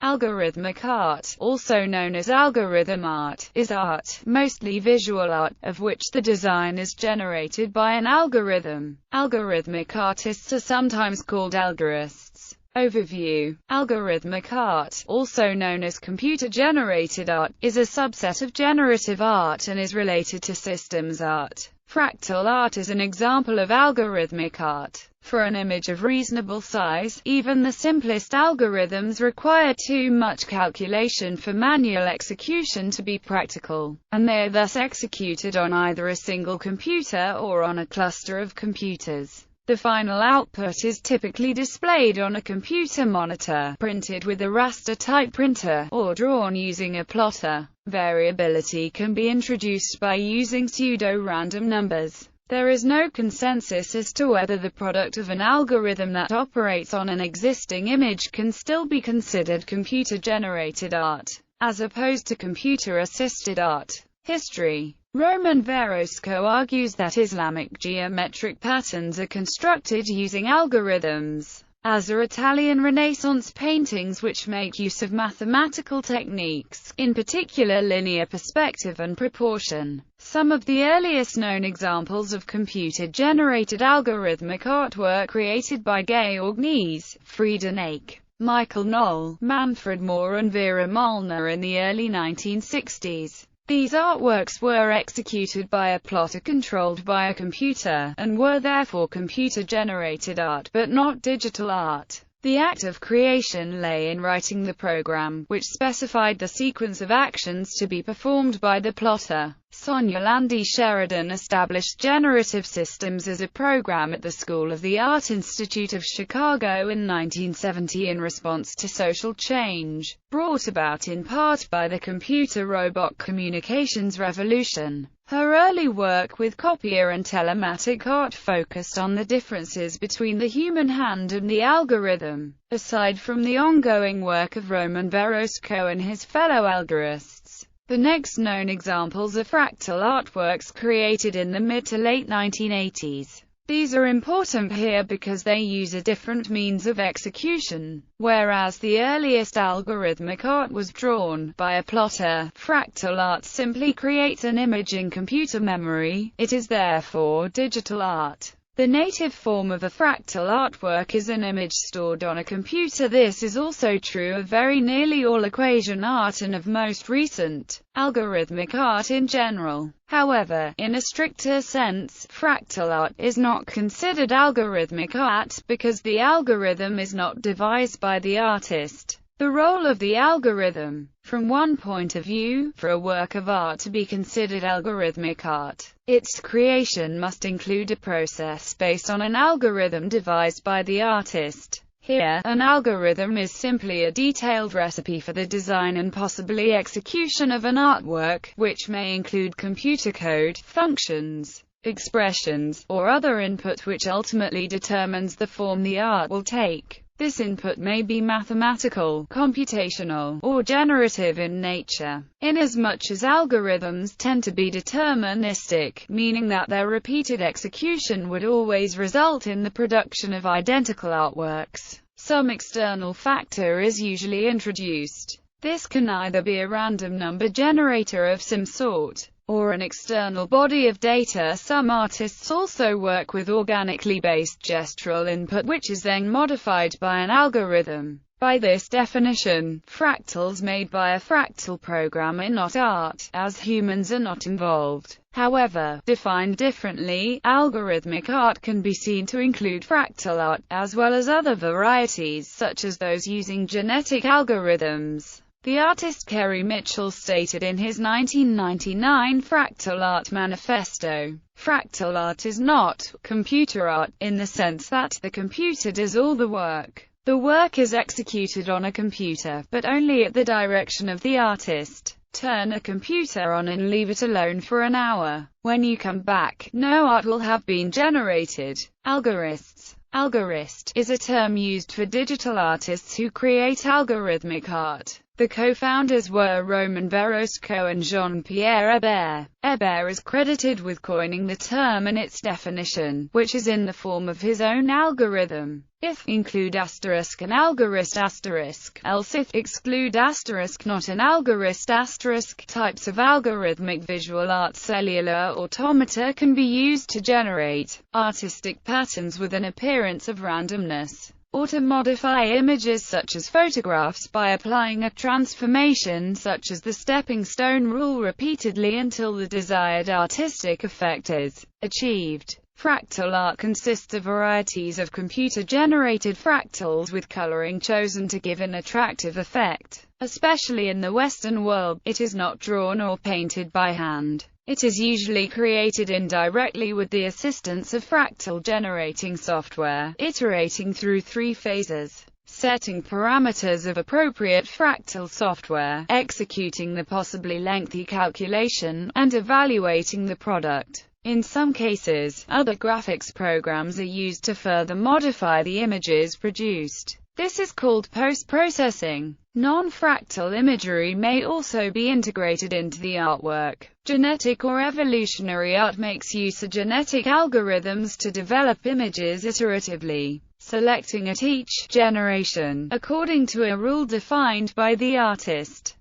Algorithmic art, also known as algorithm art, is art, mostly visual art, of which the design is generated by an algorithm. Algorithmic artists are sometimes called algorists. Overview. Algorithmic art, also known as computer-generated art, is a subset of generative art and is related to systems art. Fractal art is an example of algorithmic art. For an image of reasonable size, even the simplest algorithms require too much calculation for manual execution to be practical, and they are thus executed on either a single computer or on a cluster of computers. The final output is typically displayed on a computer monitor, printed with a raster type printer, or drawn using a plotter. Variability can be introduced by using pseudo-random numbers. There is no consensus as to whether the product of an algorithm that operates on an existing image can still be considered computer-generated art, as opposed to computer-assisted art. History. Roman Verosco argues that Islamic geometric patterns are constructed using algorithms, as are Italian Renaissance paintings which make use of mathematical techniques, in particular linear perspective and proportion. Some of the earliest known examples of computer-generated algorithmic art were created by Georg Nies, Frieda Nake, Michael Knoll, Manfred Moore and Vera Molnar in the early 1960s. These artworks were executed by a plotter controlled by a computer, and were therefore computer-generated art, but not digital art. The act of creation lay in writing the program, which specified the sequence of actions to be performed by the plotter. Sonia Landy Sheridan established generative systems as a program at the School of the Art Institute of Chicago in 1970 in response to social change, brought about in part by the computer-robot communications revolution. Her early work with copier and telematic art focused on the differences between the human hand and the algorithm. Aside from the ongoing work of Roman Verosco and his fellow algorists, the next known examples are fractal artworks created in the mid to late 1980s. These are important here because they use a different means of execution. Whereas the earliest algorithmic art was drawn by a plotter, fractal art simply creates an image in computer memory. It is therefore digital art. The native form of a fractal artwork is an image stored on a computer. This is also true of very nearly all equation art and of most recent algorithmic art in general. However, in a stricter sense, fractal art is not considered algorithmic art, because the algorithm is not devised by the artist. The role of the algorithm. From one point of view, for a work of art to be considered algorithmic art, its creation must include a process based on an algorithm devised by the artist. Here, an algorithm is simply a detailed recipe for the design and possibly execution of an artwork, which may include computer code, functions, expressions, or other input which ultimately determines the form the art will take. This input may be mathematical, computational, or generative in nature. Inasmuch as algorithms tend to be deterministic, meaning that their repeated execution would always result in the production of identical artworks, some external factor is usually introduced. This can either be a random number generator of some sort, or an external body of data. Some artists also work with organically based gestural input, which is then modified by an algorithm. By this definition, fractals made by a fractal program are not art, as humans are not involved. However, defined differently, algorithmic art can be seen to include fractal art, as well as other varieties such as those using genetic algorithms. The artist Kerry Mitchell stated in his 1999 Fractal Art Manifesto, "Fractal art is not computer art, in the sense that the computer does all the work. The work is executed on a computer, but only at the direction of the artist. Turn a computer on and leave it alone for an hour. When you come back, no art will have been generated." Algorists. Algorist is a term used for digital artists who create algorithmic art. The co-founders were Roman Verosco and Jean-Pierre Hébert. Hébert is credited with coining the term and its definition, which is in the form of his own algorithm. If include asterisk an algorist asterisk, else if exclude asterisk not an algorist asterisk. Types of algorithmic visual art. Cellular automata can be used to generate artistic patterns with an appearance of randomness, or to modify images such as photographs by applying a transformation such as the stepping stone rule repeatedly until the desired artistic effect is achieved. Fractal art consists of varieties of computer-generated fractals with coloring chosen to give an attractive effect. Especially in the Western world, it is not drawn or painted by hand. It is usually created indirectly with the assistance of fractal generating software, iterating through 3 phases: setting parameters of appropriate fractal software, executing the possibly lengthy calculation, and evaluating the product. In some cases, other graphics programs are used to further modify the images produced. This is called post-processing. Non-fractal imagery may also be integrated into the artwork. Genetic or evolutionary art makes use of genetic algorithms to develop images iteratively, selecting at each generation, according to a rule defined by the artist.